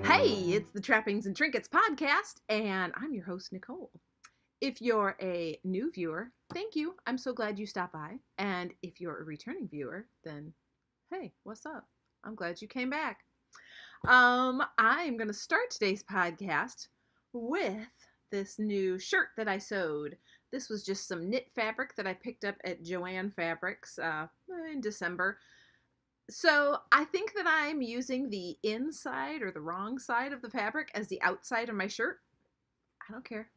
Hey, it's the Trappings and Trinkets podcast, and I'm your host, Nicole. If you're a new viewer, thank you. I'm so glad you stopped by. And if you're a returning viewer, hey, what's up? I'm glad you came back. I'm going to start today's podcast with this new shirt that I sewed. This was just some knit fabric that I picked up at Joann Fabrics in December. So I think that I'm using the inside or the wrong side of the fabric as the outside of my shirt. I don't care.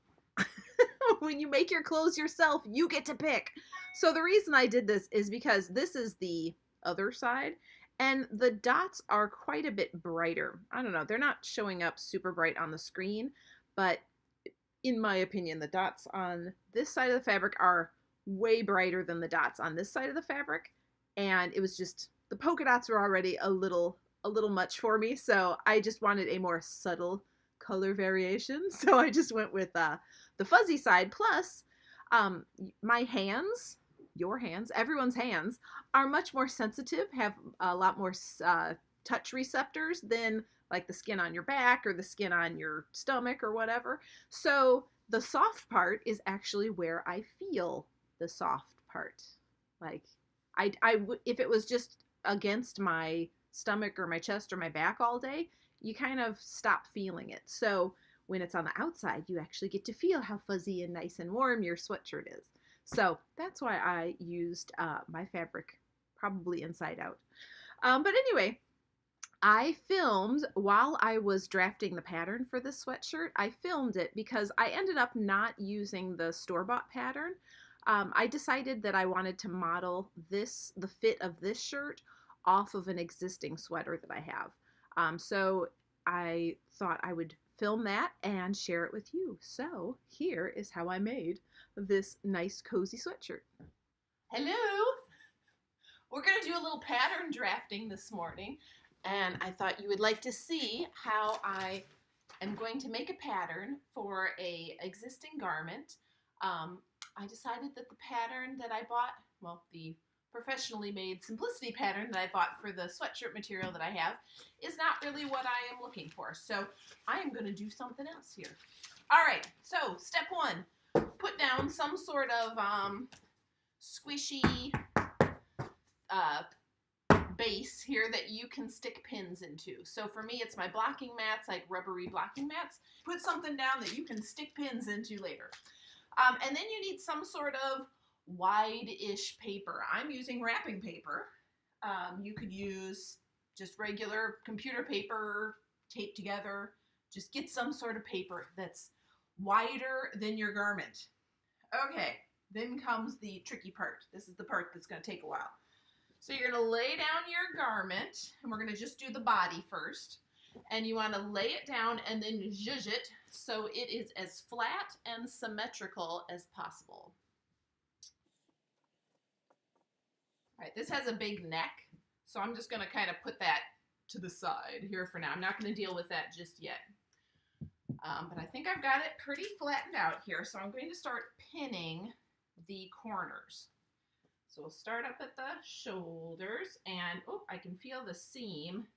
When you make your clothes yourself, you get to pick. So the reason I did this is because this is the other side and the dots are quite a bit brighter. I don't know, they're not showing up super bright on the screen, but in my opinion, the dots on this side of the fabric are way brighter than the dots on this side of the fabric. And it was just, the polka dots were already a little much for me, so I just wanted a more subtle color variation. So I just went with the fuzzy side. Plus, my hands, your hands, everyone's hands are much more sensitive, have a lot more touch receptors than like the skin on your back or the skin on your stomach or whatever. So the soft part is actually where I feel the soft part. Like if it was just against my stomach or my chest or my back all day, you kind of stop feeling it. So when it's on the outside, you actually get to feel how fuzzy and nice and warm your sweatshirt is. So that's why I used my fabric probably inside out. But anyway, I filmed while I was drafting the pattern for this sweatshirt. I filmed it because I ended up not using the store-bought pattern. I decided that I wanted to model the fit of this shirt off of an existing sweater that I have. So I thought I would film that and share it with you. So here is how I made this nice cozy sweatshirt. Hello! We're going to do a little pattern drafting this morning, and I thought you would like to see how I am going to make a pattern for a existing garment. I decided that the pattern that I bought, well, the professionally made simplicity pattern that I bought for the sweatshirt material that I have is not really what I am looking for. So I am going to do something else here. All right, so step one, put down some sort of squishy base here that you can stick pins into. So for me, it's my blocking mats, like rubbery blocking mats. Put something down that you can stick pins into later. And then you need some sort of wide-ish paper. I'm using wrapping paper. You could use just regular computer paper taped together. Just get some sort of paper that's wider than your garment. Okay, then comes the tricky part. This is the part that's going to take a while. So you're going to lay down your garment, and we're going to just do the body first. And you want to lay it down and then zhuzh it so it is as flat and symmetrical as possible. All right, this has a big neck, so I'm just going to kind of put that to the side here for now. I'm not going to deal with that just yet. But I think I've got it pretty flattened out here, so I'm going to start pinning the corners. So we'll start up at the shoulders, and oh, I can feel the seam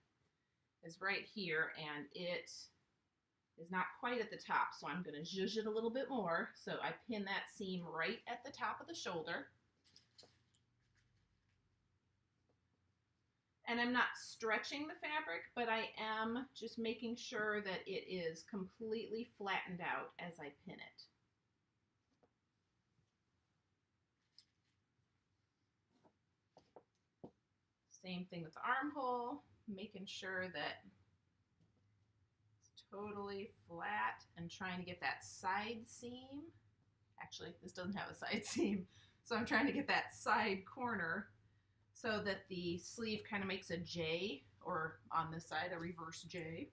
is right here, and it is not quite at the top, so I'm going to zhuzh it a little bit more. So I pin that seam right at the top of the shoulder. And I'm not stretching the fabric, but I am just making sure that it is completely flattened out as I pin it. Same thing with the armhole, making sure that it's totally flat and trying to get that side seam. Actually, this doesn't have a side seam, so I'm trying to get that side corner so that the sleeve kind of makes a J, or on this side, a reverse J.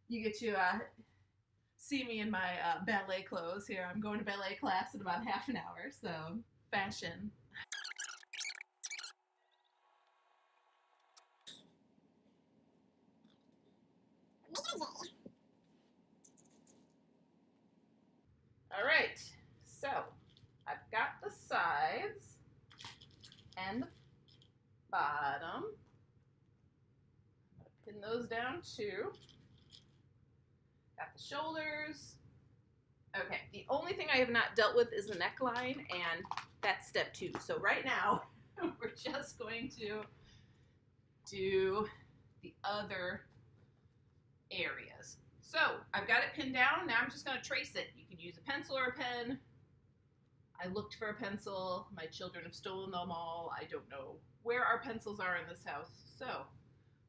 You get to see me in my ballet clothes here. I'm going to ballet class in about half an hour, so fashion. All right, so I've got the sides. and the bottom. Pin those down too. Got the shoulders. Okay, the only thing I have not dealt with is the neckline, and that's step 2. So right now, we're just going to do the other areas. So I've got it pinned down. Now I'm just going to trace it. You can use a pencil or a pen. I looked for a pencil. My children have stolen them all. I don't know where our pencils are in this house. So,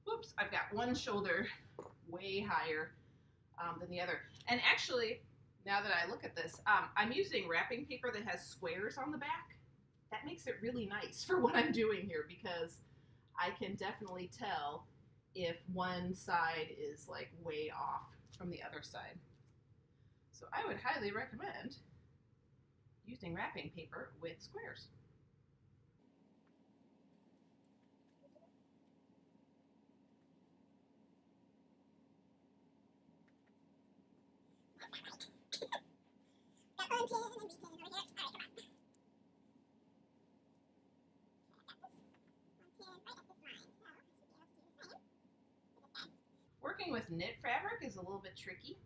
whoops, I've got one shoulder way higher than the other. And actually, now that I look at this, I'm using wrapping paper that has squares on the back. That makes it really nice for what I'm doing here, because I can definitely tell if one side is like way off from the other side. So I would highly recommend using wrapping paper with squares. Working with knit fabric is a little bit tricky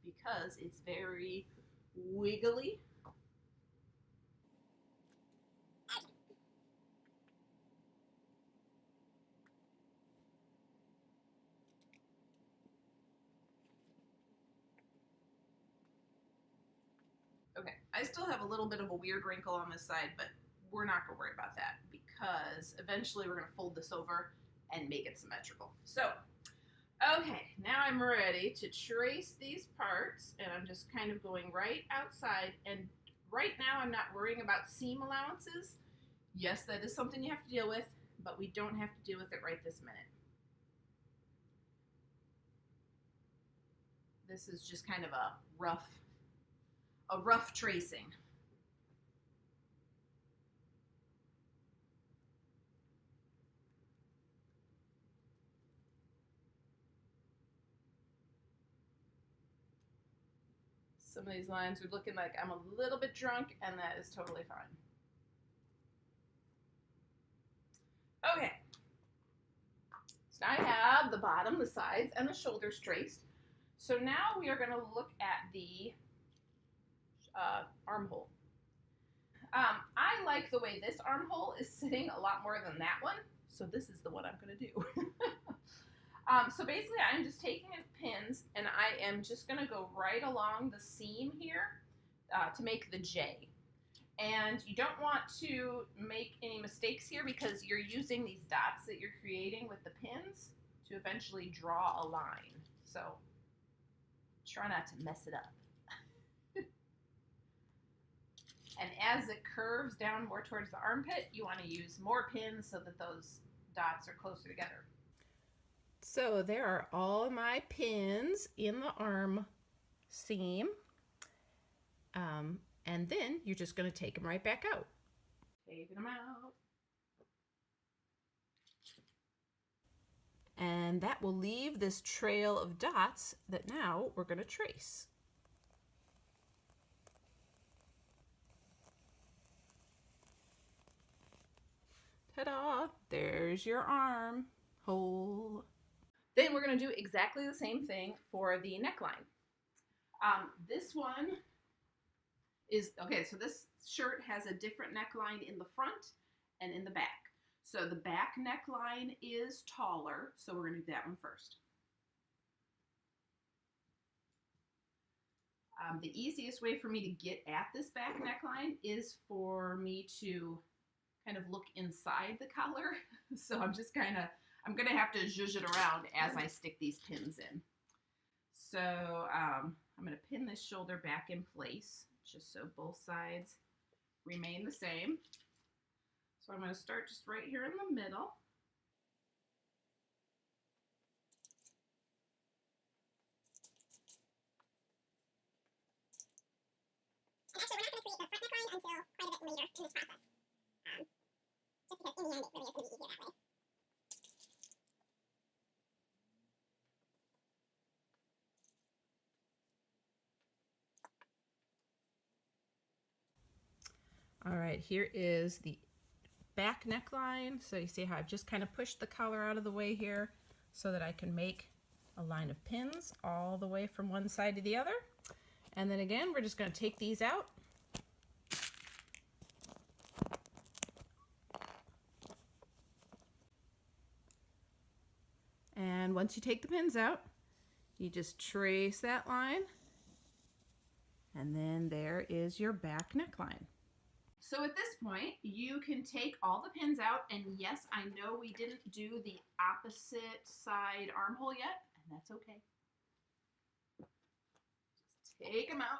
because it's very wiggly. Okay, I still have a little bit of a weird wrinkle on this side, but we're not going to worry about that because eventually we're going to fold this over and make it symmetrical. So, okay, now I'm ready to trace these parts, and I'm just kind of going right outside, and right now I'm not worrying about seam allowances. Yes, that is something you have to deal with, but we don't have to deal with it right this minute. This is just kind of a rough tracing. Some of these lines are looking like I'm a little bit drunk, and that is totally fine. Okay. So now I have the bottom, the sides, and the shoulders traced. So now we are going to look at the armhole. I like the way this armhole is sitting a lot more than that one, so this is the one I'm going to do. So basically I'm just taking pins, and I am just going to go right along the seam here to make the J. And you don't want to make any mistakes here because you're using these dots that you're creating with the pins to eventually draw a line. So try not to mess it up. And as it curves down more towards the armpit, you want to use more pins so that those dots are closer together. So there are all my pins in the arm seam. And then you're just going to take them right back out. Taking them out. And that will leave this trail of dots that now we're going to trace. Ta-da! There's your arm hole. Then we're going to do exactly the same thing for the neckline. This one is, okay, so this shirt has a different neckline in the front and in the back. So the back neckline is taller, so we're going to do that one first. The easiest way for me to get at this back neckline is for me to kind of look inside the collar. So I'm just kind of, I'm going to have to zhuzh it around as I stick these pins in. So I'm going to pin this shoulder back in place just so both sides remain the same. So I'm going to start just right here in the middle. Actually, we're not going to create the front neckline until quite a bit later in this process. Just because in the end, it really is going to be easier that way. All right, here is the back neckline. So you see how I've just kind of pushed the collar out of the way here so that I can make a line of pins all the way from one side to the other. And then again, we're just going to take these out. And once you take the pins out, you just trace that line, and then there is your back neckline. So at this point, you can take all the pins out, and yes, I know we didn't do the opposite side armhole yet, and that's okay. Just take them out.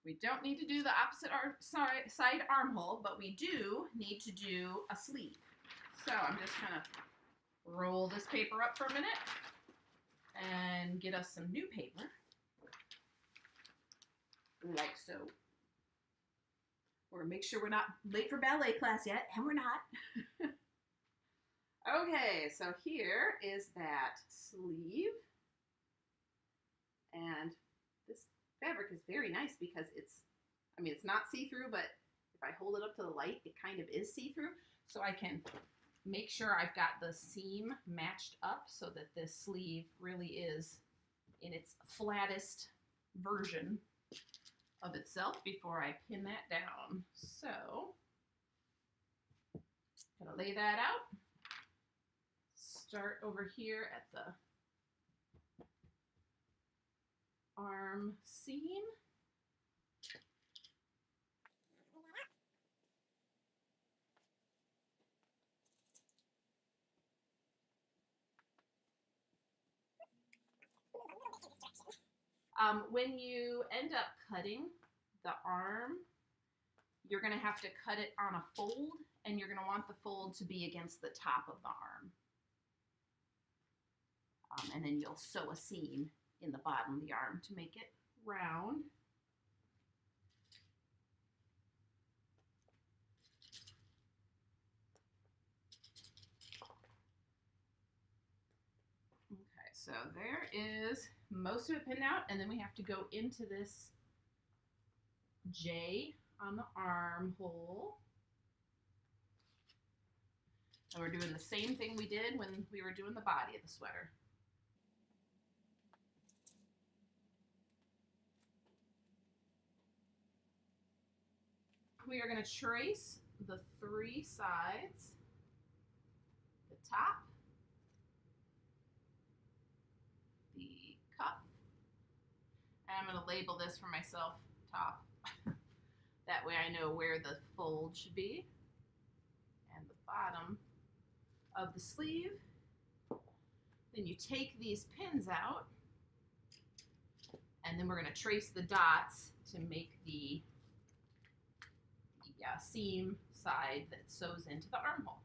We don't need to do the opposite side armhole, but we do need to do a sleeve. So I'm just going to roll this paper up for a minute and get us some new paper, like so. Or make sure we're not late for ballet class yet, and we're not. Okay, so here is that sleeve. And this fabric is very nice because it's not see-through, but if I hold it up to the light, it kind of is see-through. So I can make sure I've got the seam matched up so that this sleeve really is in its flattest version of itself before I pin that down. So, gonna lay that out. Start over here at the arm seam. When you end up cutting the arm, you're going to have to cut it on a fold, and you're going to want the fold to be against the top of the arm. And then you'll sew a seam in the bottom of the arm to make it round. Okay, so there is most of it pinned out, and then we have to go into this J on the armhole. And we're doing the same thing we did when we were doing the body of the sweater. We are going to trace the 3 sides, the top, the cuff, and I'm going to label this for myself top. That way I know where the fold should be, and the bottom of the sleeve. Then you take these pins out, and then we're going to trace the dots to make the seam side that sews into the armhole.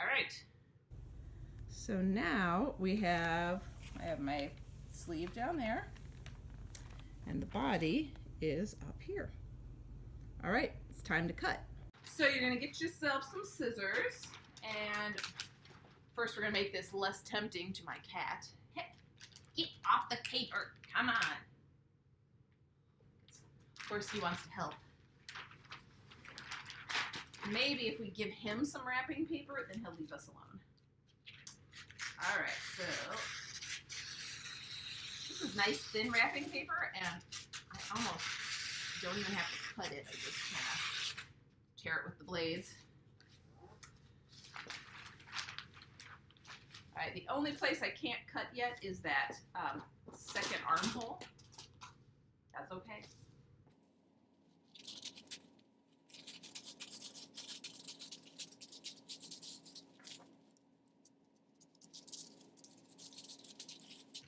All right. So now I have my sleeve down there, and the body is up here. All right, it's time to cut. So you're gonna get yourself some scissors, and first we're gonna make this less tempting to my cat. Hey, get off the paper, come on. Of course he wants to help. Maybe if we give him some wrapping paper, then he'll leave us alone. All right, so this is nice thin wrapping paper, and I almost don't even have to cut it. I just kind of tear it with the blades. All right, the only place I can't cut yet is that second armhole. That's okay.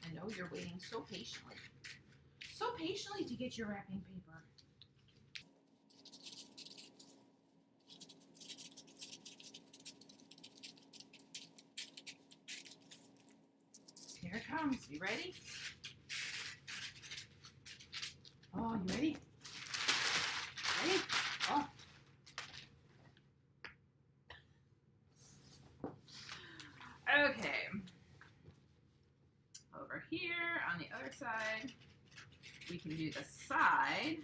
I know you're waiting so patiently to get your wrapping paper. Here it comes. You ready? Oh, you ready? Ready? Oh. Okay. Over here on the other side, we can do the side.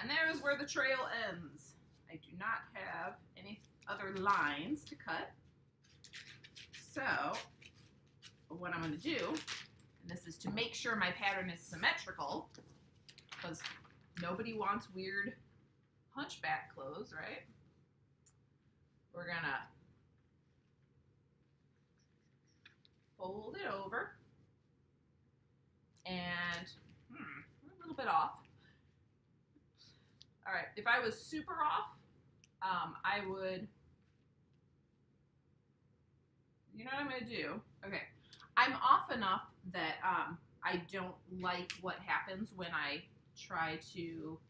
And there's where the trail ends. I do not have any other lines to cut. So what I'm going to do, and this is to make sure my pattern is symmetrical, because nobody wants weird hunchback clothes, right? We're going to fold it over, and we're a little bit off. All right, if I was super off, I would, you know what I'm going to do? Okay, I'm off enough that I don't like what happens when I try to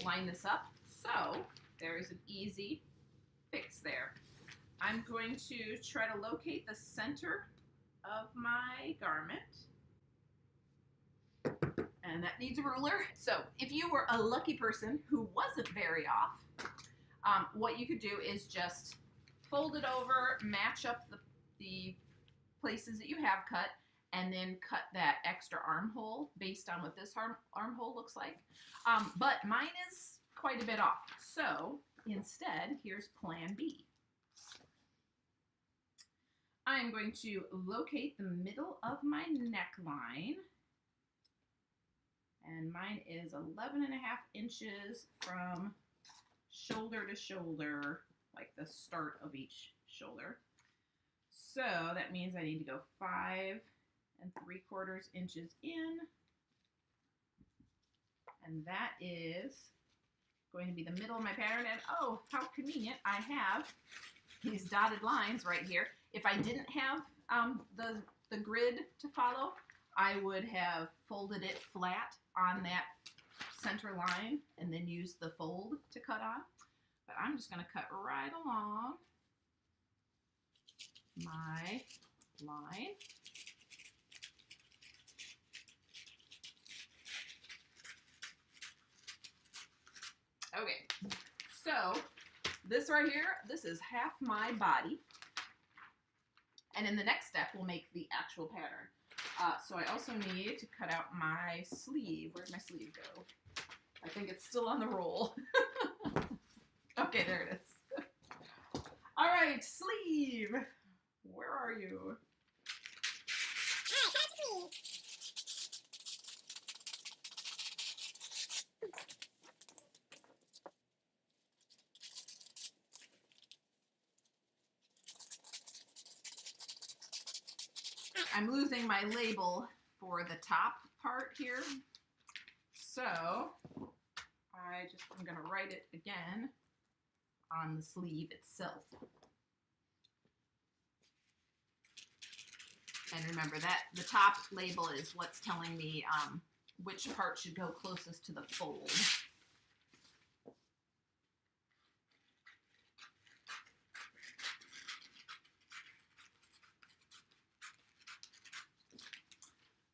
line this up. So there's an easy fix there. I'm going to try to locate the center of my garment. And that needs a ruler. So if you were a lucky person who wasn't very off, what you could do is just fold it over, match up the places that you have cut, and then cut that extra armhole based on what this armhole looks like. But mine is quite a bit off. So instead, here's plan B. I'm going to locate the middle of my neckline. And mine is 11.5 inches from shoulder to shoulder, like the start of each shoulder. So that means I need to go 5 3/4 inches in. And that is going to be the middle of my pattern. And oh, how convenient, I have these dotted lines right here. If I didn't have the grid to follow, I would have folded it flat on that center line and then use the fold to cut on. But I'm just going to cut right along my line. Okay, so this right here, this is half my body. And in the next step, we'll make the actual pattern. So I also need to cut out my sleeve. Where'd my sleeve go? I think it's still on the roll. Okay, there it is. All right, sleeve. Where are you? I'm losing my label for the top part here. So I'm going to write it again on the sleeve itself. And remember that the top label is what's telling me which part should go closest to the fold.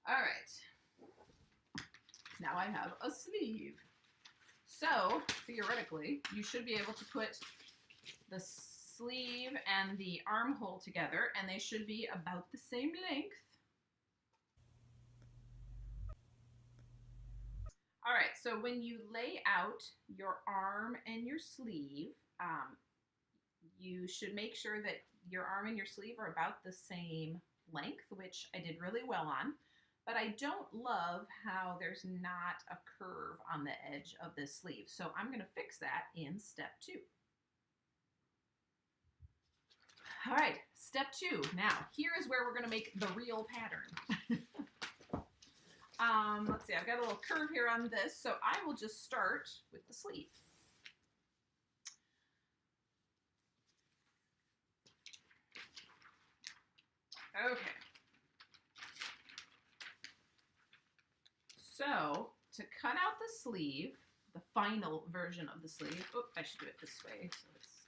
All right, now I have a sleeve. So theoretically, you should be able to put the sleeve and the armhole together, and they should be about the same length. All right, so when you lay out your arm and your sleeve, you should make sure that your arm and your sleeve are about the same length, which I did really well on. But I don't love how there's not a curve on the edge of this sleeve. So I'm going to fix that in step 2. All right, step 2. Now, here is where we're going to make the real pattern. Let's see, I've got a little curve here on this, so I will just start with the sleeve. Okay. So, to cut out the sleeve, the final version of the sleeve, I should do it this way. So it's...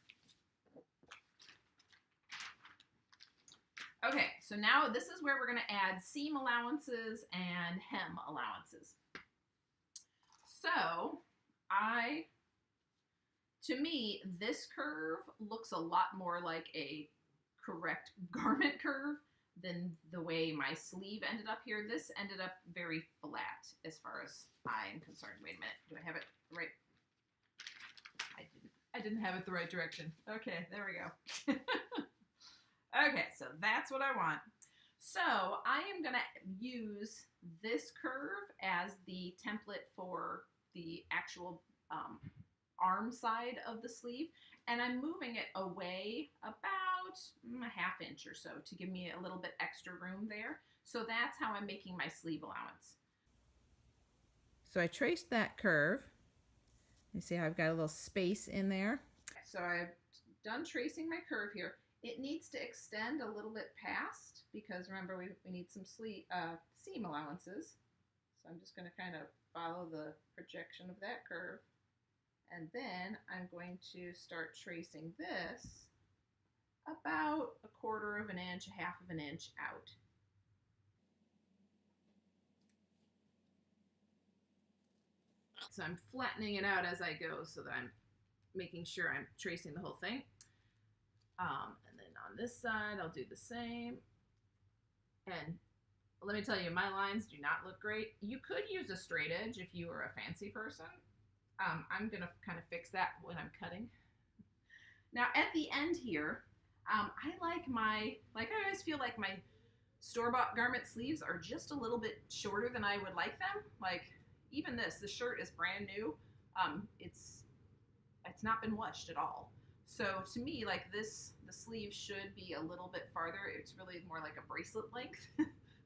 Okay, so now this is where we're going to add seam allowances and hem allowances. So to me, this curve looks a lot more like a correct garment curve than the way my sleeve ended up here. This ended up very flat as far as I'm concerned. Wait a minute, do I have it right? I didn't have it the right direction. Okay, there we go. Okay, so that's what I want. So I am gonna use this curve as the template for the actual arm side of the sleeve, and I'm moving it away about a half inch or so to give me a little bit extra room there. So that's how I'm making my sleeve allowance. So I traced that curve. You see how I've got a little space in there. So I've done tracing my curve here. It needs to extend a little bit past because remember we need some seam allowances. So I'm just going to kind of follow the projection of that curve. And then I'm going to start tracing this about 1/4 of an inch, 1/2 of an inch out. So I'm flattening it out as I go so that I'm making sure I'm tracing the whole thing. And then on this side, I'll do the same. And let me tell you, my lines do not look great. You could use a straight edge if you were a fancy person. I'm going to kind of fix that when I'm cutting. Now at the end here, I always feel like my store-bought garment sleeves are just a little bit shorter than I would like them. Like even the shirt is brand new. It's not been washed at all. So to me, like the sleeve should be a little bit farther. It's really more like a bracelet length,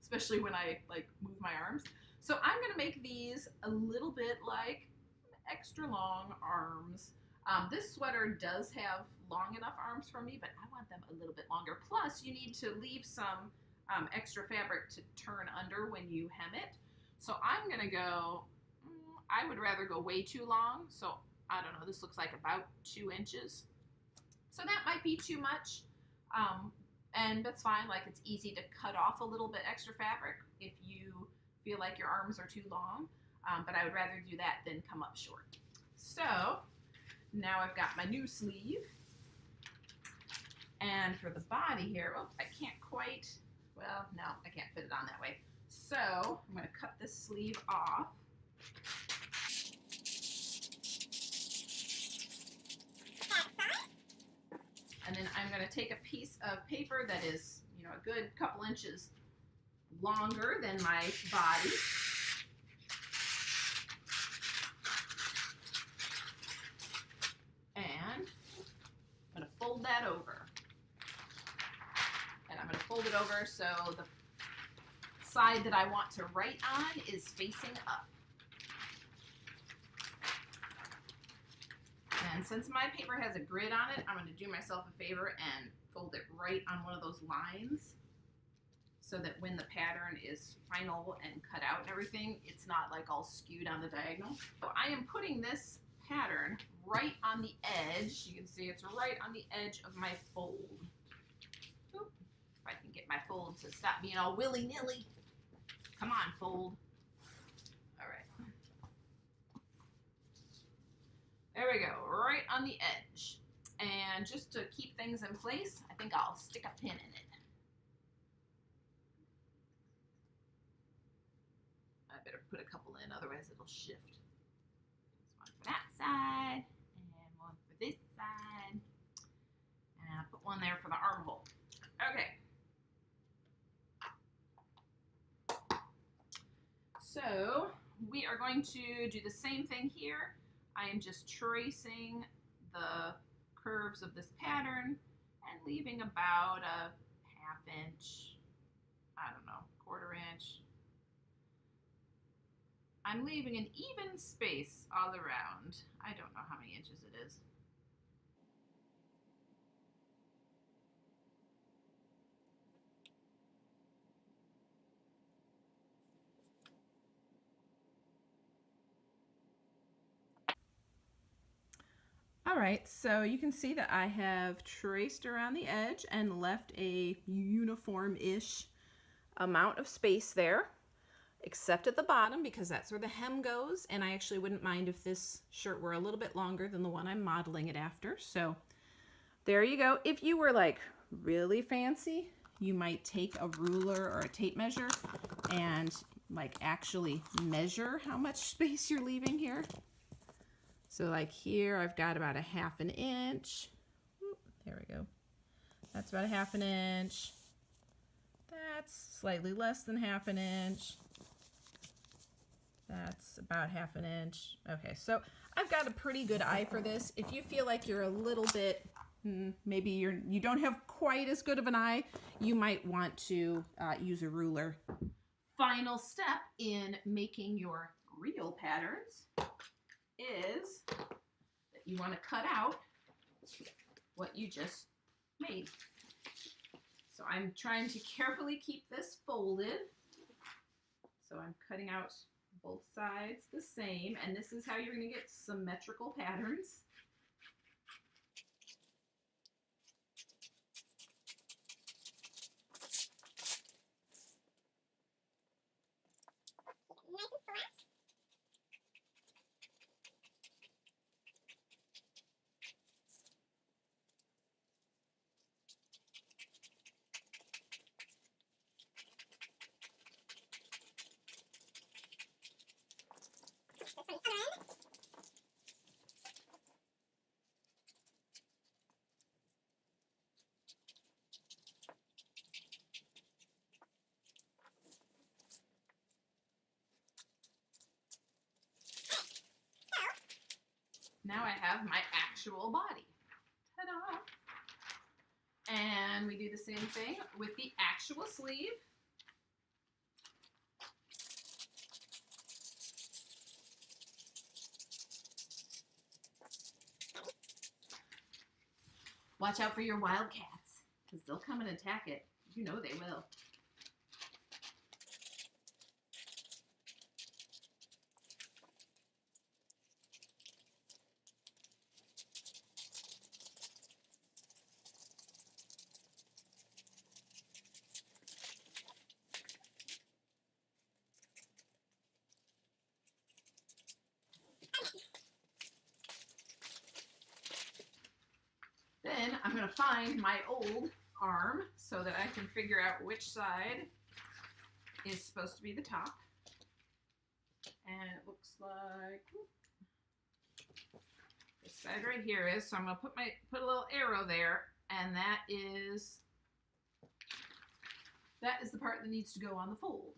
especially when I like move my arms. So I'm gonna make these a little bit like extra long arms. This sweater does have long enough arms for me, but I want them a little bit longer. Plus, you need to leave some extra fabric to turn under when you hem it. So I'm gonna go, I would rather go way too long. So I don't know, this looks like about 2 inches. So that might be too much. And that's fine, like it's easy to cut off a little bit extra fabric if you feel like your arms are too long. But I would rather do that than come up short. So now I've got my new sleeve. And for the body here, oh, I can't quite, well, no, I can't fit it on that way. So I'm gonna cut this sleeve off. And then I'm gonna take a piece of paper that is, a good couple inches longer than my body. And I'm gonna fold that over. And I'm gonna fold it over so the side that I want to write on is facing up. And since my paper has a grid on it, I'm going to do myself a favor and fold it right on one of those lines so that when the pattern is final and cut out and everything, it's not like all skewed on the diagonal. So I am putting this pattern right on the edge. You can see it's right on the edge of my fold. Oop. If I can get my fold to stop being all willy-nilly. Come on, fold. All right. There we go, right on the edge. And just to keep things in place, I think I'll stick a pin in it. I better put a couple in, otherwise it'll shift. One for that side, and one for this side. And I'll put one there for the armhole. Okay. So we are going to do the same thing here. I am just tracing the curves of this pattern and leaving about a 1/2 inch, I don't know, 1/4 inch. I'm leaving an even space all around. I don't know how many inches it is. All right, so you can see that I have traced around the edge and left a uniform-ish amount of space there, except at the bottom because that's where the hem goes, and I actually wouldn't mind if this shirt were a little bit longer than the one I'm modeling it after. So there you go. If you were like really fancy, you might take a ruler or a tape measure and like actually measure how much space you're leaving here. So like here, I've got about a 1/2 inch. There we go. That's about a 1/2 inch. That's slightly less than 1/2 inch. That's about 1/2 inch. Okay, so I've got a pretty good eye for this. If you feel like you're a little bit, maybe you don't have quite as good of an eye, you might want to use a ruler. Final step in making your real patterns is that you want to cut out what you just made. So I'm trying to carefully keep this folded. So I'm cutting out both sides the same, and this is how you're going to get symmetrical patterns. Nice and flat. This one, other end. Now I have my actual body. Ta-da! And we do the same thing with the actual sleeve. Watch out for your wildcats, because they'll come and attack it. You know they will. Then I'm going to find my old arm so that I can figure out which side is supposed to be the top. And it looks like this side right here is. So I'm going to put a little arrow there, and that is the part that needs to go on the fold.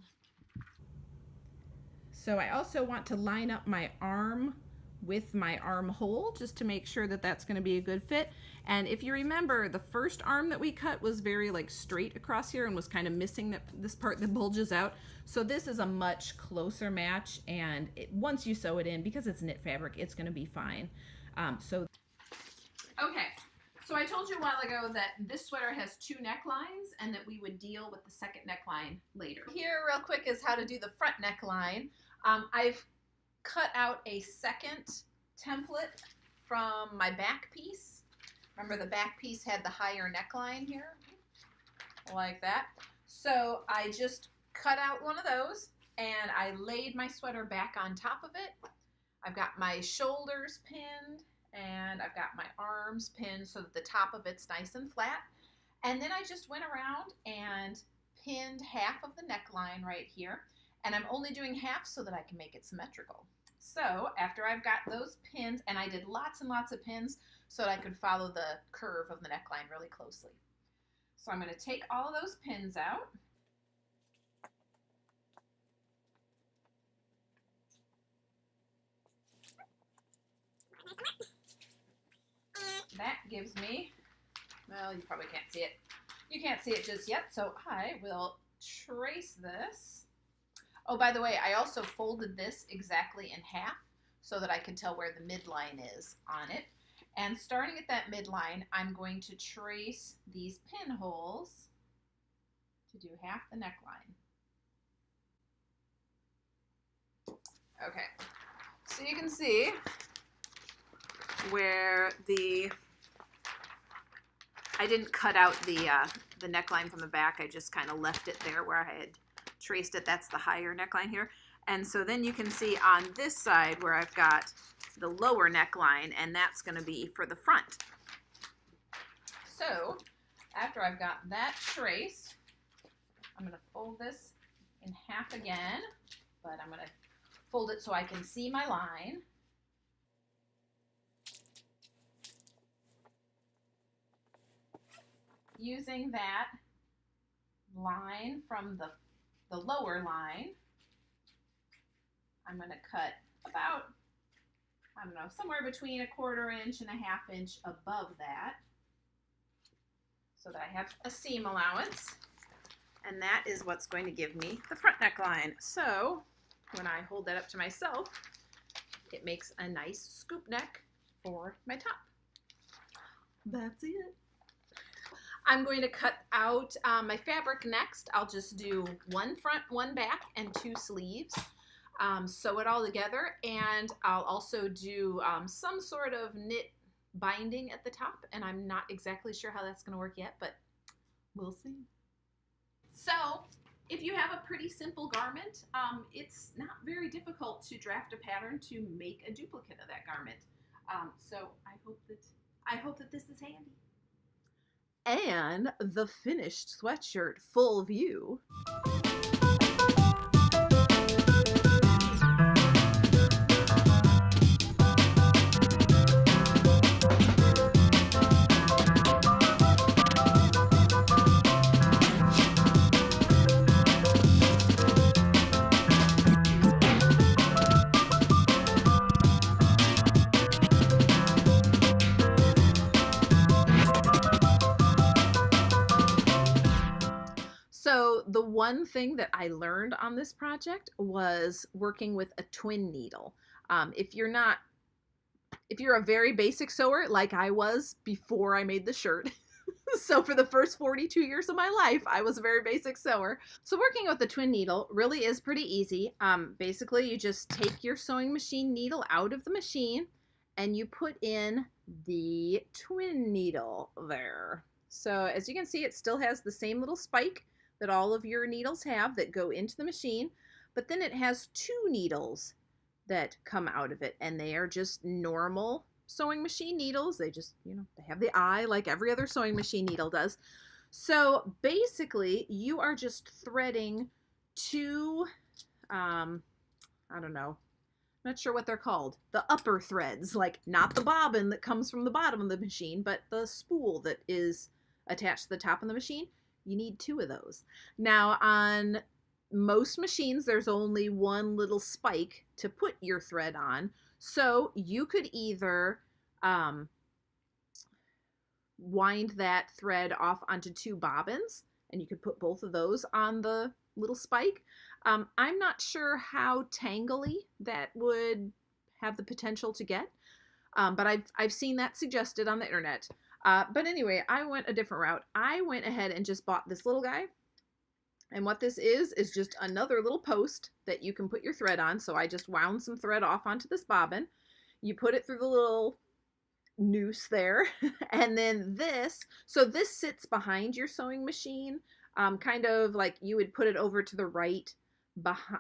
So I also want to line up my arm with my armhole just to make sure that that's going to be a good fit. And if you remember, the first arm that we cut was very like straight across here and was kind of missing this part that bulges out. So this is a much closer match, and once you sew it in, because it's knit fabric, it's going to be fine. Okay, so I told you a while ago that this sweater has 2 necklines and that we would deal with the second neckline later. Here real quick is how to do the front neckline. I've cut out a second template from my back piece. Remember, the back piece had the higher neckline here, like that. So I just cut out one of those and I laid my sweater back on top of it. I've got my shoulders pinned and I've got my arms pinned so that the top of it's nice and flat. And then I just went around and pinned half of the neckline right here. And I'm only doing half so that I can make it symmetrical. So after I've got those pins, and I did lots and lots of pins so that I could follow the curve of the neckline really closely. So I'm going to take all of those pins out. That gives me, well, you probably can't see it. You can't see it just yet, so I will trace this. Oh, by the way, I also folded this exactly in half so that I can tell where the midline is on it. And starting at that midline, I'm going to trace these pinholes to do half the neckline. Okay, so you can see where I didn't cut out the neckline from the back. I just kind of left it there where I had traced it. That's the higher neckline here. And so then you can see on this side where I've got the lower neckline, and that's going to be for the front. So after I've got that traced, I'm going to fold this in half again, but I'm going to fold it so I can see my line. Using that line from the lower line, I'm going to cut about, I don't know, somewhere between 1/4 inch and 1/2 inch above that, so that I have a seam allowance, and that is what's going to give me the front neckline. So when I hold that up to myself, it makes a nice scoop neck for my top. That's it. I'm going to cut out my fabric next. I'll just do 1 front, 1 back, and 2 sleeves. Sew it all together, and I'll also do some sort of knit binding at the top, and I'm not exactly sure how that's going to work yet, but we'll see. So if you have a pretty simple garment, it's not very difficult to draft a pattern to make a duplicate of that garment. So I hope that this is handy. And the finished sweatshirt full view. So the one thing that I learned on this project was working with a twin needle. If you're a very basic sewer like I was before I made the shirt, so for the first 42 years of my life, I was a very basic sewer. So working with the twin needle really is pretty easy. Basically, you just take your sewing machine needle out of the machine and you put in the twin needle there. So as you can see, it still has the same little spike that all of your needles have that go into the machine, but then it has 2 needles that come out of it, and they are just normal sewing machine needles. They just, they have the eye like every other sewing machine needle does. So basically, you are just threading 2, I don't know, not sure what they're called, the upper threads, like not the bobbin that comes from the bottom of the machine, but the spool that is attached to the top of the machine. You need 2 of those. Now, on most machines, there's only 1 little spike to put your thread on. So you could either wind that thread off onto 2 bobbins, and you could put both of those on the little spike. I'm not sure how tangly that would have the potential to get, but I've seen that suggested on the internet. But anyway, I went a different route. I went ahead and just bought this little guy. And what this is just another little post that you can put your thread on. So I just wound some thread off onto this bobbin. You put it through the little noose there. And then this sits behind your sewing machine. Kind of like you would put it over to the right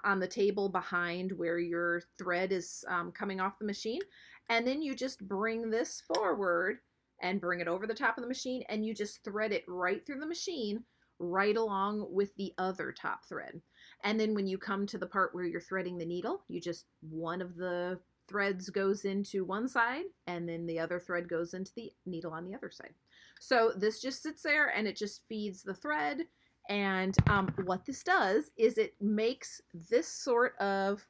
on the table behind where your thread is coming off the machine. And then you just bring this forward and bring it over the top of the machine, and you just thread it right through the machine, right along with the other top thread. And then when you come to the part where you're threading the needle, one of the threads goes into one side, and then the other thread goes into the needle on the other side. So this just sits there, and it just feeds the thread. And what this does is it makes this sort of,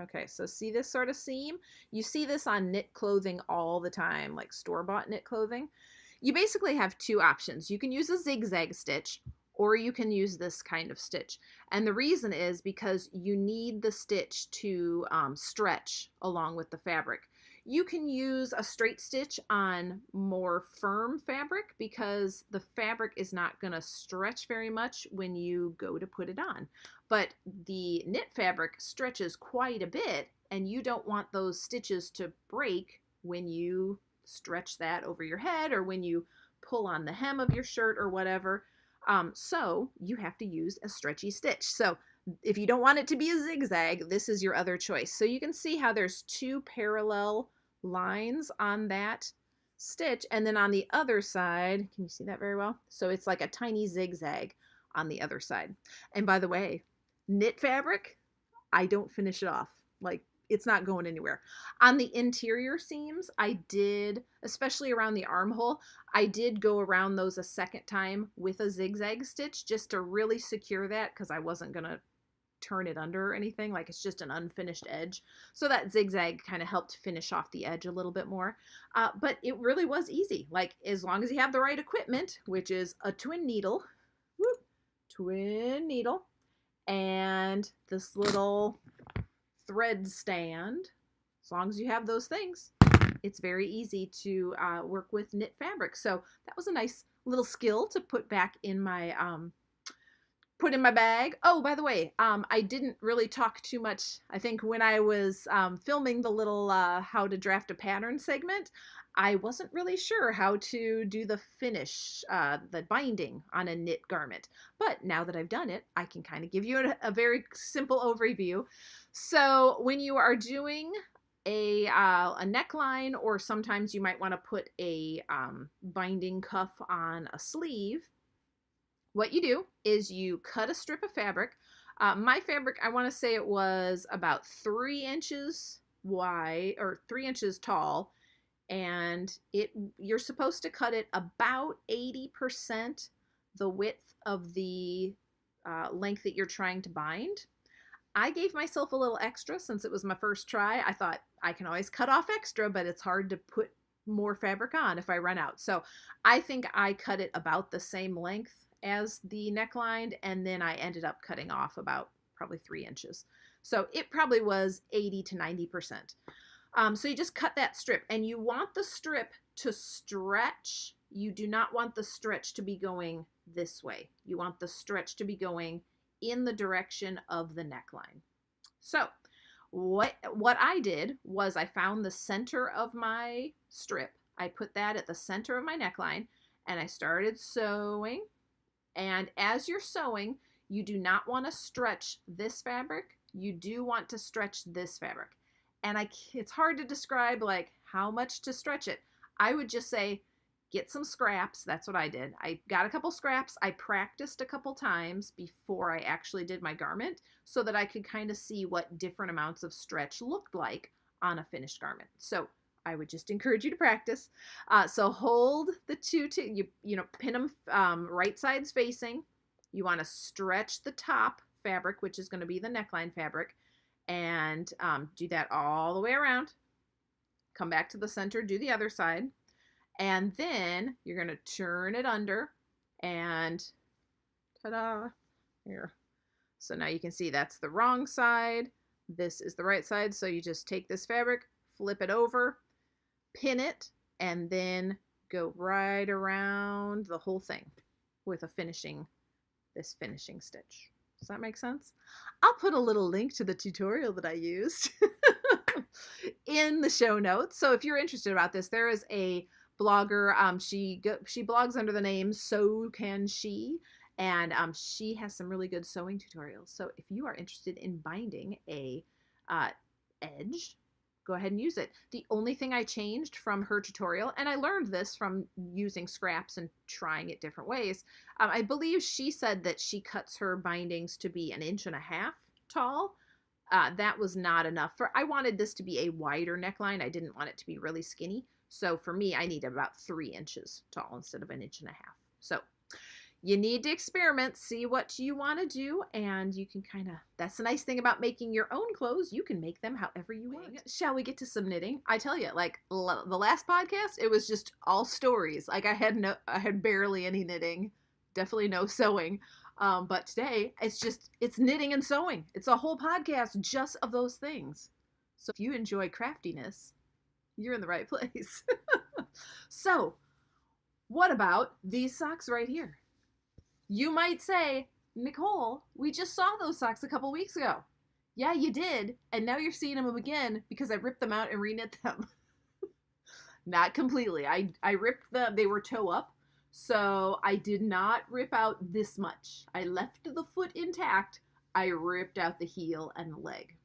okay, so see this sort of seam? You see this on knit clothing all the time, like store-bought knit clothing. You basically have 2 options. You can use a zigzag stitch, or you can use this kind of stitch. And the reason is because you need the stitch to stretch along with the fabric. You can use a straight stitch on more firm fabric because the fabric is not going to stretch very much when you go to put it on. But the knit fabric stretches quite a bit, and you don't want those stitches to break when you stretch that over your head or when you pull on the hem of your shirt or whatever. So you have to use a stretchy stitch. So if you don't want it to be a zigzag, this is your other choice. So you can see how there's two parallel lines on that stitch, and then on the other side, can you see that very well? So it's like a tiny zigzag on the other side. And by the way, knit fabric, I don't finish it off. Like, it's not going anywhere. On the interior seams, I did, especially around the armhole, I did go around those a second time with a zigzag stitch just to really secure that, because I wasn't going to turn it under or anything. Like, it's just an unfinished edge. So that zigzag kind of helped finish off the edge a little bit more. But it really was easy. Like, as long as you have the right equipment, which is a twin needle, twin needle, and this little thread stand. As long as you have those things, it's very easy to work with knit fabric. So that was a nice little skill to put back in my bag. Oh, by the way, I didn't really talk too much. I think when I was filming the little how to draft a pattern segment, I wasn't really sure how to do the finish, the binding on a knit garment. But now that I've done it, I can kind of give you a very simple overview. So when you are doing a neckline, or sometimes you might want to put a binding cuff on a sleeve, what you do is you cut a strip of fabric. My fabric, I want to say it was about 3 inches wide or 3 inches tall, and you're supposed to cut it about 80% the width of the length that you're trying to bind. I gave myself a little extra since it was my first try. I thought I can always cut off extra, but it's hard to put more fabric on if I run out. So I think I cut it about the same length as the neckline, and then I ended up cutting off about probably 3 inches. So it probably was 80 to 90%. So you just cut that strip, and you want the strip to stretch. You do not want the stretch to be going this way. You want the stretch to be going in the direction of the neckline. So what I did was I found the center of my strip. I put that at the center of my neckline, and I started sewing. And as you're sewing, you do not want to stretch this fabric. You do want to stretch this fabric. And it's hard to describe like how much to stretch it. I would just say, get some scraps. That's what I did. I got a couple scraps. I practiced a couple times before I actually did my garment so that I could kind of see what different amounts of stretch looked like on a finished garment. So I would just encourage you to practice. So hold the two, pin them right sides facing. You want to stretch the top fabric, which is going to be the neckline fabric, and do that all the way around. Come back to the center, do the other side, and then you're going to turn it under, and ta-da, here. So now you can see that's the wrong side. This is the right side. So you just take this fabric, flip it over, pin it, and then go right around the whole thing with this finishing stitch. Does that make sense? I'll put a little link to the tutorial that I used in the show notes. So if you're interested about this, there is a blogger. She blogs under the name So Can She, and she has some really good sewing tutorials. So if you are interested in binding a edge, go ahead and use it. The only thing I changed from her tutorial, and I learned this from using scraps and trying it different ways, I believe she said that she cuts her bindings to be 1.5 inches tall. That was not enough. I wanted this to be a wider neckline. I didn't want it to be really skinny. So for me, I need about 3 inches tall instead of 1.5 inches. So you need to experiment, see what you want to do, and you can that's the nice thing about making your own clothes. You can make them however you want. Shall we get to some knitting? I tell you, like the last podcast, it was just all stories. Like I had barely any knitting, definitely no sewing. But today it's knitting and sewing. It's a whole podcast just of those things. So if you enjoy craftiness, you're in the right place. So what about these socks right here? You might say, Nicole, we just saw those socks a couple weeks ago. Yeah, you did. And now you're seeing them again because I ripped them out and reknit them. Not completely. I ripped them. They were toe up, so I did not rip out this much. I left the foot intact. I ripped out the heel and the leg.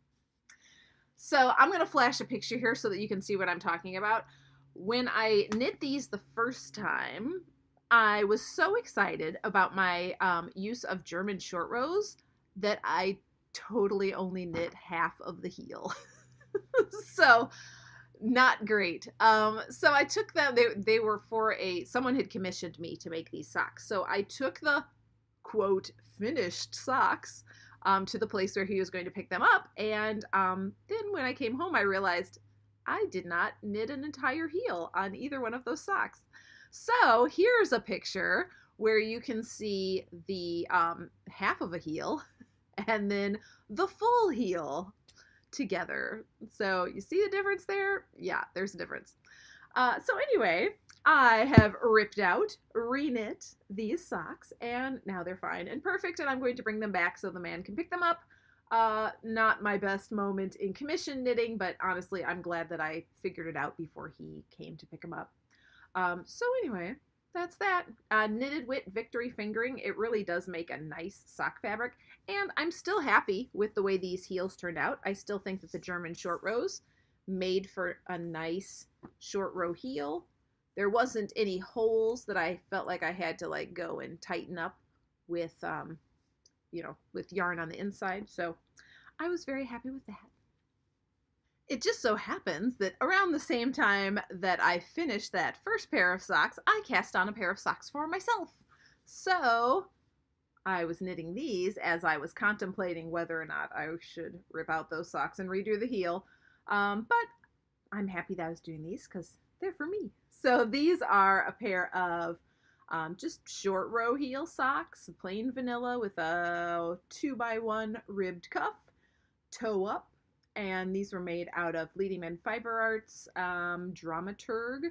So I'm going to flash a picture here so that you can see what I'm talking about. When I knit these the first time, I was so excited about my use of German short rows that I totally only knit half of the heel. So not great. So I took them, they were for someone had commissioned me to make these socks. So I took the quote finished socks to the place where he was going to pick them up. And then when I came home, I realized I did not knit an entire heel on either one of those socks. So here's a picture where you can see the half of a heel and then the full heel together. So you see the difference there? Yeah, there's a difference. So anyway, I have ripped out, reknit these socks, and now they're fine and perfect, and I'm going to bring them back so the man can pick them up. Not my best moment in commission knitting, but honestly, I'm glad that I figured it out before he came to pick them up. So anyway, that's that. Knitted Wit Victory Fingering. It really does make a nice sock fabric, and I'm still happy with the way these heels turned out. I still think that the German short rows made for a nice short row heel. There wasn't any holes that I felt like I had to like go and tighten up with, with yarn on the inside. So I was very happy with that. It just so happens that around the same time that I finished that first pair of socks, I cast on a pair of socks for myself. So I was knitting these as I was contemplating whether or not I should rip out those socks and redo the heel. But I'm happy that I was doing these because they're for me. So these are a pair of just short row heel socks, plain vanilla with a 2x1 ribbed cuff, toe up, and these were made out of Leading Men Fiber Arts Dramaturg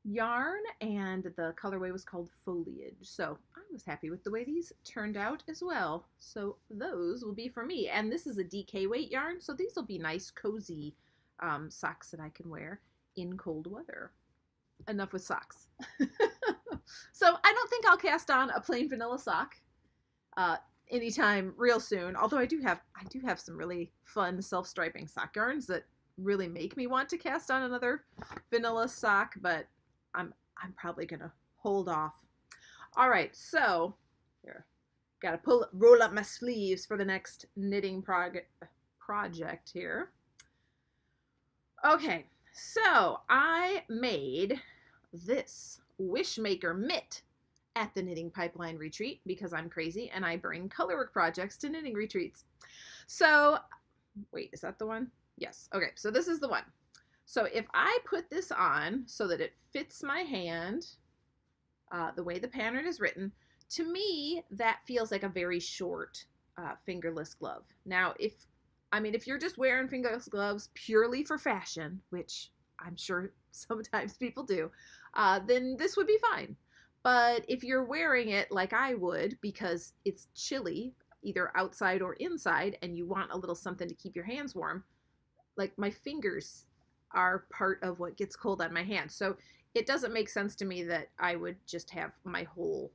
yarn, and the colorway was called Foliage. So I was happy with the way these turned out as well. So those will be for me. And this is a DK weight yarn, so these will be nice, cozy socks that I can wear in cold weather. Enough with socks. So I don't think I'll cast on a plain vanilla sock anytime real soon. Although I do have some really fun self-striping sock yarns that really make me want to cast on another vanilla sock, but I'm probably gonna hold off. All right, so here, gotta roll up my sleeves for the next knitting project here. Okay, so I made this Wishmaker mitt at the Knitting Pipeline retreat because I'm crazy and I bring colorwork projects to knitting retreats. So, wait, is that the one? Yes. Okay, so this is the one. So if I put this on so that it fits my hand, the way the pattern is written, to me, that feels like a very short fingerless glove. Now, if you're just wearing fingerless gloves purely for fashion, which I'm sure sometimes people do, then this would be fine. But if you're wearing it like I would because it's chilly, either outside or inside, and you want a little something to keep your hands warm, like my fingers are part of what gets cold on my hands. So it doesn't make sense to me that I would just have my whole,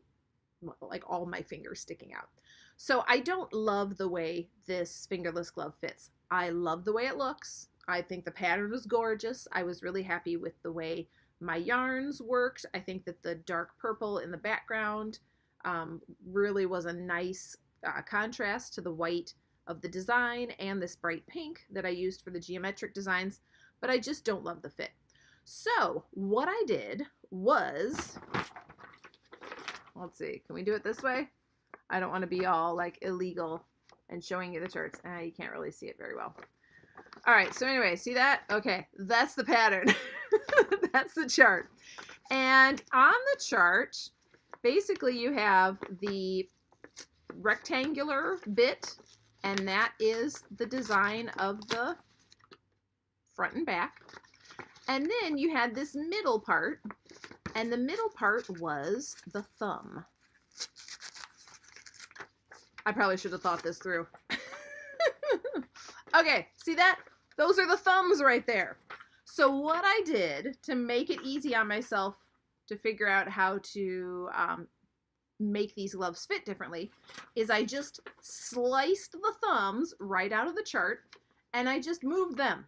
like all my fingers sticking out. So I don't love the way this fingerless glove fits. I love the way it looks. I think the pattern was gorgeous. I was really happy with the way my yarns worked. I think that the dark purple in the background really was a nice contrast to the white of the design and this bright pink that I used for the geometric designs, but I just don't love the fit. So what I did was, let's see, can we do it this way? I don't want to be all like illegal and showing you the charts. You can't really see it very well. All right, so anyway, see that? Okay, that's the pattern. That's the chart. And on the chart, basically you have the rectangular bit, and that is the design of the front and back. And then you had this middle part, and the middle part was the thumb. I probably should have thought this through. Okay, see that? Those are the thumbs right there. So what I did to make it easy on myself to figure out how to make these gloves fit differently is I just sliced the thumbs right out of the chart and I just moved them.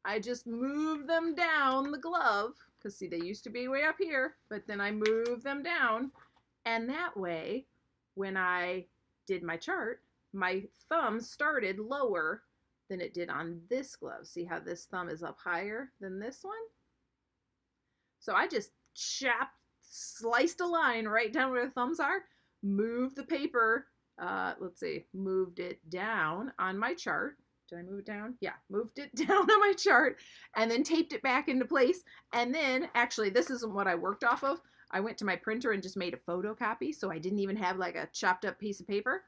I just moved them down the glove because see, they used to be way up here, but then I moved them down. And that way, when I did my chart, my thumb started lower than it did on this glove. See how this thumb is up higher than this one? So I just sliced a line right down where the thumbs are, moved the paper, let's see, moved it down on my chart. Did I move it down? Yeah, moved it down on my chart and then taped it back into place. And then, actually, this isn't what I worked off of. I went to my printer and just made a photocopy, so I didn't even have like a chopped up piece of paper.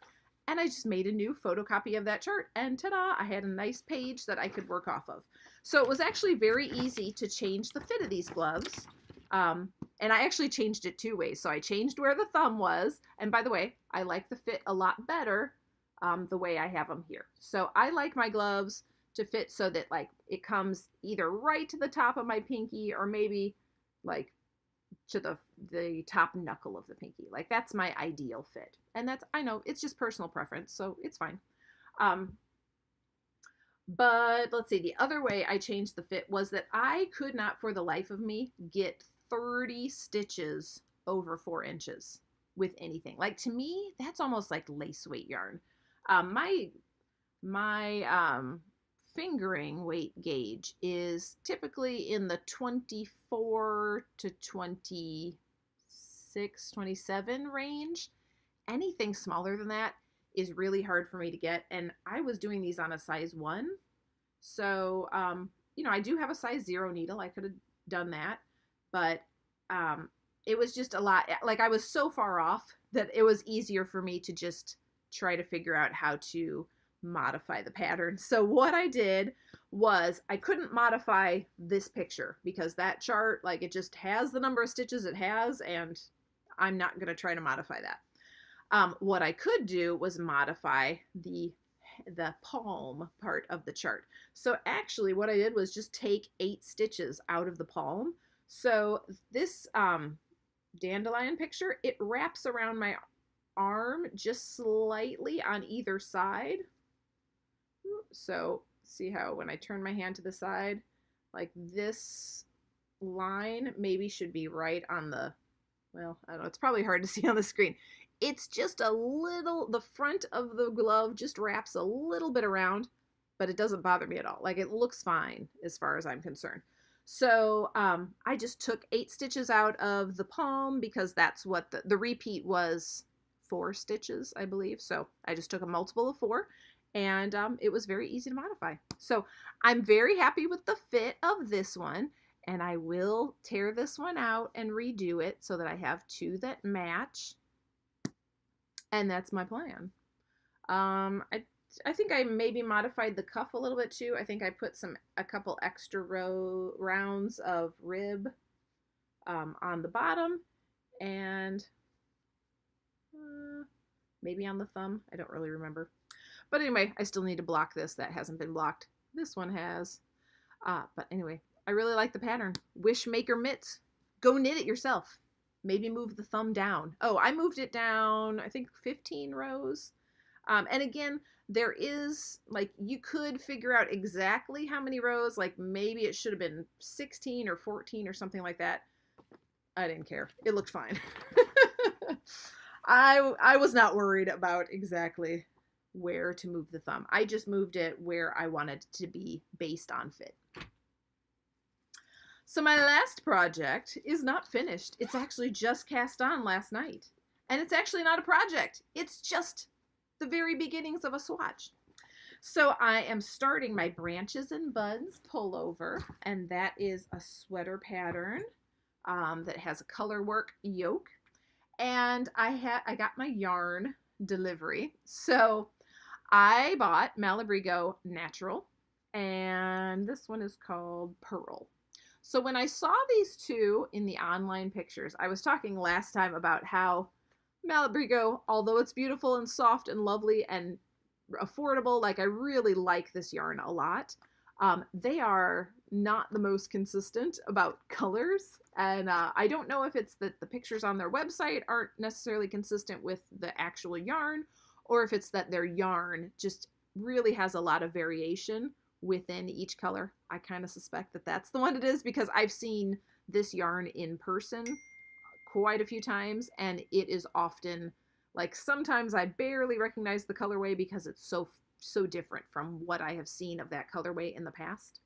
And I just made a new photocopy of that chart. And ta-da, I had a nice page that I could work off of. So it was actually very easy to change the fit of these gloves. And I actually changed it 2 ways. So I changed where the thumb was. And by the way, I like the fit a lot better the way I have them here. So I like my gloves to fit so that like it comes either right to the top of my pinky or maybe like to the top knuckle of the pinky. Like that's my ideal fit. And that's, I know, it's just personal preference, so it's fine. But let's see, the other way I changed the fit was that I could not for the life of me get 30 stitches over 4 inches with anything. Like to me, that's almost like lace weight yarn. My fingering weight gauge is typically in the 24 to 26, 27 range. Anything smaller than that is really hard for me to get. And I was doing these on a size 1. So, you know, I do have a size 0 needle. I could have done that. But it was just a lot. Like I was so far off that it was easier for me to just try to figure out how to modify the pattern. So what I did was I couldn't modify this picture because that chart, like it just has the number of stitches it has and I'm not going to try to modify that. What I could do was modify the palm part of the chart. So actually what I did was just take 8 stitches out of the palm. So this dandelion picture, it wraps around my arm just slightly on either side. So see how when I turn my hand to the side, like this line maybe should be right on the, well, I don't know, it's probably hard to see on the screen. It's just a little, the front of the glove just wraps a little bit around, but it doesn't bother me at all. Like it looks fine as far as I'm concerned. So I just took 8 stitches out of the palm because that's what the repeat was 4 stitches, I believe. So I just took a multiple of 4 and it was very easy to modify. So I'm very happy with the fit of this one and I will tear this one out and redo it so that I have 2 that match. And that's my plan. I think I maybe modified the cuff a little bit too. I think I put a couple extra rounds of rib on the bottom and maybe on the thumb. I don't really remember. But anyway, I still need to block this. That hasn't been blocked. This one has. But anyway, I really like the pattern. Wishmaker mitts. Go knit it yourself. Maybe move the thumb down. Oh, I moved it down, I think 15 rows. And again, there is, like, you could figure out exactly how many rows. Like, maybe it should have been 16 or 14 or something like that. I didn't care. It looked fine. I was not worried about exactly where to move the thumb. I just moved it where I wanted it to be based on fit. So my last project is not finished. It's actually just cast on last night. And it's actually not a project. It's just the very beginnings of a swatch. So I am starting my Branches and Buds pullover, and that is a sweater pattern that has a color work yoke. And I got my yarn delivery. So I bought Malabrigo Natural, and this one is called Pearl. So when I saw these two in the online pictures, I was talking last time about how Malabrigo, although it's beautiful and soft and lovely and affordable, like I really like this yarn a lot. They are not the most consistent about colors. And I don't know if it's that the pictures on their website aren't necessarily consistent with the actual yarn, or if it's that their yarn just really has a lot of variation within each color. I kind of suspect that that's the one it is, because I've seen this yarn in person quite a few times, and it is often like, sometimes I barely recognize the colorway because it's so different from what I have seen of that colorway in the past.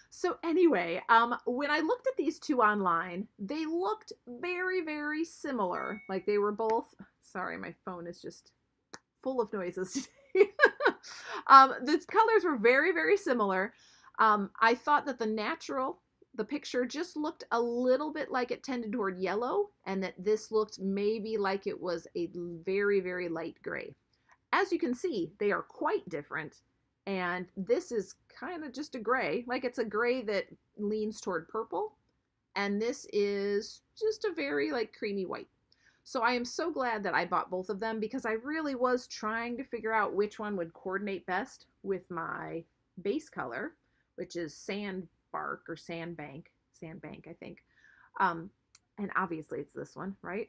So anyway, when I looked at these two online, they looked very, very similar. Like, they were both, sorry, my phone is just full of noises today. The colors were very, very similar. I thought that the picture just looked a little bit like it tended toward yellow, and that this looked maybe like it was a very, very light gray. As you can see, they are quite different, and this is kind of just a gray. Like, it's a gray that leans toward purple, and this is just a very like creamy white. So I am so glad that I bought both of them, because I really was trying to figure out which one would coordinate best with my base color, which is Sandbark or Sandbank, I think. And obviously it's this one, right?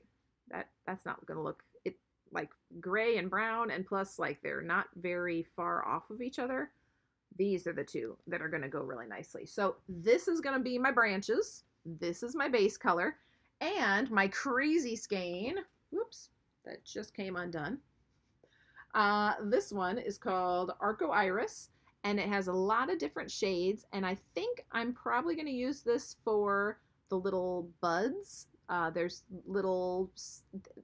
That's not going to look it like gray and brown, and plus like they're not very far off of each other. These are the two that are going to go really nicely. So this is going to be my branches. This is my base color. And my crazy skein, whoops, that just came undone. This one is called Arco Iris, and it has a lot of different shades, and I think I'm probably going to use this for the little buds. There's little,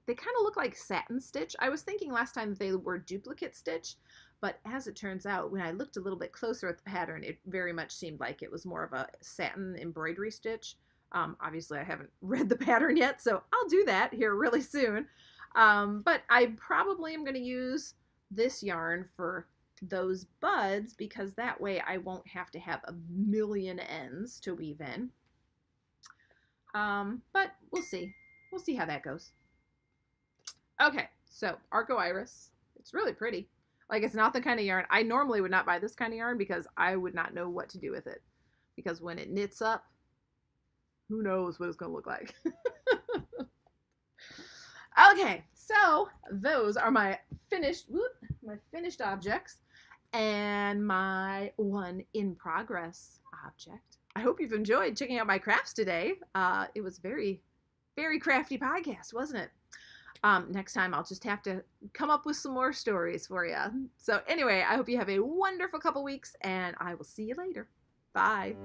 they kind of look like satin stitch. I was thinking last time that they were duplicate stitch, but as it turns out, when I looked a little bit closer at the pattern, it very much seemed like it was more of a satin embroidery stitch. Obviously, I haven't read the pattern yet, so I'll do that here really soon. But I probably am going to use this yarn for those buds, because that way I won't have to have a million ends to weave in. But we'll see. We'll see how that goes. Okay, so Arco Iris. It's really pretty. Like, it's not the kind of yarn, I normally would not buy this kind of yarn, because I would not know what to do with it. Because when it knits up, who knows what it's going to look like. Okay, so those are my finished objects and my one in progress object. I hope you've enjoyed checking out my crafts today. It was very, very crafty podcast, wasn't it? Next time I'll just have to come up with some more stories for you. So anyway, I hope you have a wonderful couple weeks, and I will see you later. Bye.